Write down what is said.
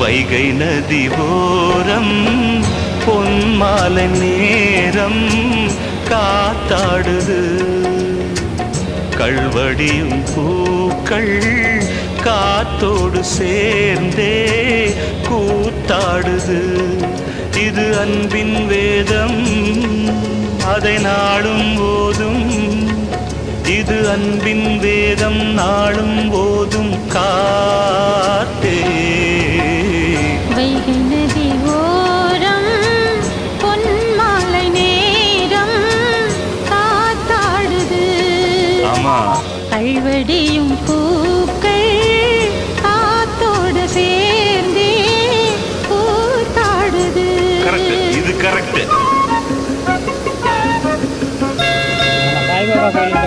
வைகை நதி ஓரம் பொன்மாலை நேரம் காத்தாடுது. கள்வடியும் பூக்கள் காத்தோடு சேர்ந்தே கூத்தாடுது. இது அன்பின் வேதம், அதை நாளும் ஓதும். இது அன்பின் வேதம், நாளும் ஓதும் காத்தே. வைகை நதி ஓரம் பொன்மாலை நேரம் காத்தாடுது. ஆமா, கள்வடியும் பூக்கள் காத்தோடு சேர்ந்தே கூத்தாடுது. கரெக்ட், இது கரெக்ட். சாய்பாபா கோயில்